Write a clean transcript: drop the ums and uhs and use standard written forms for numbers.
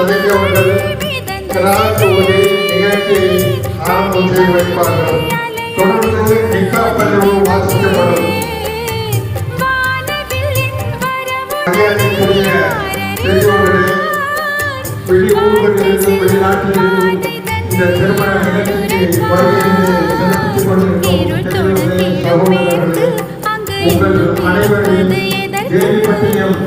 பதவியவர்கள் நிகழ்ச்சியை ஆரம்பம் செய்து வைப்பார்கள். தொடர்ந்து நிக்கா பதிவு வாசிக்கப்படும். மரியாதைக்குரிய பெரியோர்களே, வெளியூர்களிலிருந்தும் வெளிநாட்டிலிருந்தும் இந்த திருமண நிகழ்ச்சிக்கு வருகையை சிறப்பித்துக் கொண்டிருக்கும் சகோதரர்களே, உங்கள் அனைவரையும் தேவிப்பட்டினம்